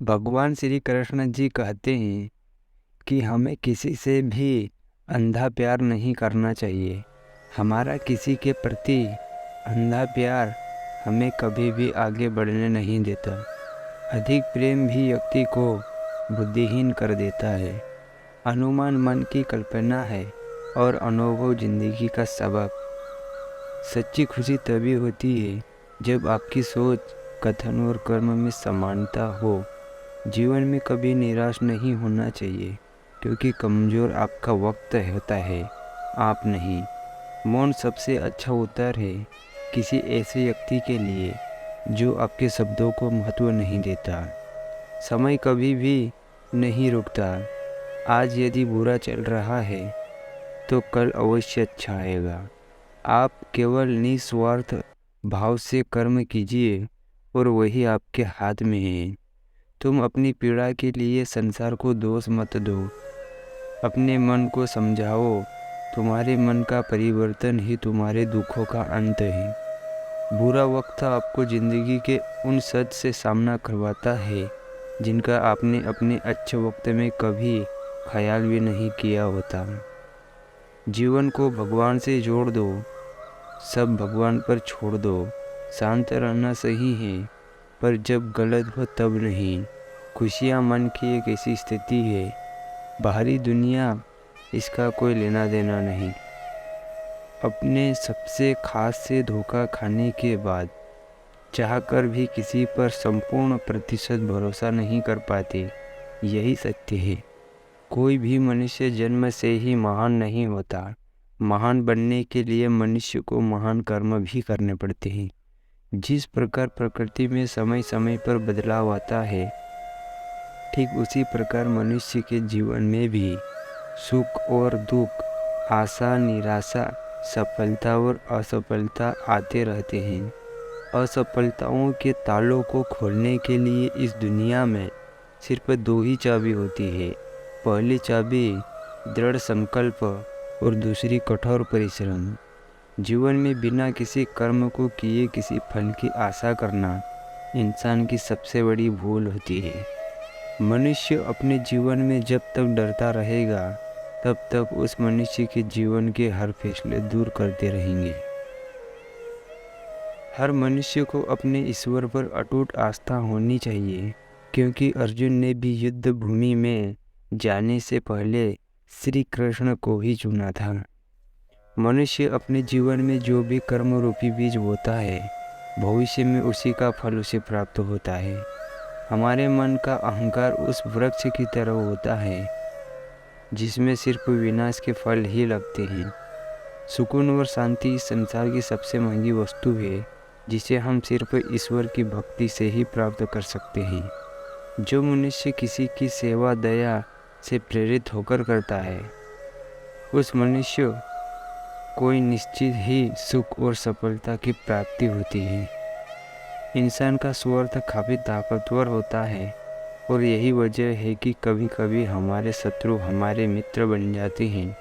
भगवान श्री कृष्ण जी कहते हैं कि हमें किसी से भी अंधा प्यार नहीं करना चाहिए। हमारा किसी के प्रति अंधा प्यार हमें कभी भी आगे बढ़ने नहीं देता। अधिक प्रेम भी व्यक्ति को बुद्धिहीन कर देता है। अनुमान मन की कल्पना है और अनुभव जिंदगी का सबक। सच्ची खुशी तभी होती है जब आपकी सोच, कथन और कर्म में समानता हो। जीवन में कभी निराश नहीं होना चाहिए, क्योंकि कमज़ोर आपका वक्त होता है, आप नहीं। मौन सबसे अच्छा उत्तर है किसी ऐसे व्यक्ति के लिए जो आपके शब्दों को महत्व नहीं देता। समय कभी भी नहीं रुकता। आज यदि बुरा चल रहा है तो कल अवश्य अच्छा आएगा। आप केवल निस्वार्थ भाव से कर्म कीजिए और वही आपके हाथ में है। तुम अपनी पीड़ा के लिए संसार को दोष मत दो। अपने मन को समझाओ, तुम्हारे मन का परिवर्तन ही तुम्हारे दुखों का अंत है। बुरा वक्त आपको ज़िंदगी के उन सच से सामना करवाता है जिनका आपने अपने अच्छे वक्त में कभी ख्याल भी नहीं किया होता। जीवन को भगवान से जोड़ दो, सब भगवान पर छोड़ दो। शांत रहना सही है, पर जब गलत हो तब नहीं। खुशियाँ मन की एक ऐसी स्थिति है, बाहरी दुनिया इसका कोई लेना देना नहीं। अपने सबसे खास से धोखा खाने के बाद चाहकर भी किसी पर संपूर्ण प्रतिशत भरोसा नहीं कर पाते, यही सत्य है। कोई भी मनुष्य जन्म से ही महान नहीं होता। महान बनने के लिए मनुष्य को महान कर्म भी करने पड़ते हैं। जिस प्रकार प्रकृति में समय समय पर बदलाव आता है, ठीक उसी प्रकार मनुष्य के जीवन में भी सुख और दुख, आशा निराशा, सफलता और असफलता आते रहते हैं। असफलताओं के तालों को खोलने के लिए इस दुनिया में सिर्फ दो ही चाबी होती है। पहली चाबी दृढ़ संकल्प और दूसरी कठोर परिश्रम। जीवन में बिना किसी कर्म को किए किसी फल की आशा करना इंसान की सबसे बड़ी भूल होती है। मनुष्य अपने जीवन में जब तक डरता रहेगा, तब तक उस मनुष्य के जीवन के हर फैसले दूर करते रहेंगे। हर मनुष्य को अपने ईश्वर पर अटूट आस्था होनी चाहिए, क्योंकि अर्जुन ने भी युद्ध भूमि में जाने से पहले श्री कृष्ण को ही चुना था। मनुष्य अपने जीवन में जो भी कर्म रूपी बीज बोता है, भविष्य में उसी का फल उसे प्राप्त होता है। हमारे मन का अहंकार उस वृक्ष की तरह होता है जिसमें सिर्फ विनाश के फल ही लगते हैं। सुकून और शांति इस संसार की सबसे महंगी वस्तु है, जिसे हम सिर्फ ईश्वर की भक्ति से ही प्राप्त कर सकते हैं। जो मनुष्य किसी की सेवा दया से प्रेरित होकर करता है, उस मनुष्य कोई निश्चित ही सुख और सफलता की प्राप्ति होती है। इंसान का स्वार्थ काफ़ी ताकतवर होता है, और यही वजह है कि कभी कभी हमारे शत्रु हमारे मित्र बन जाते हैं।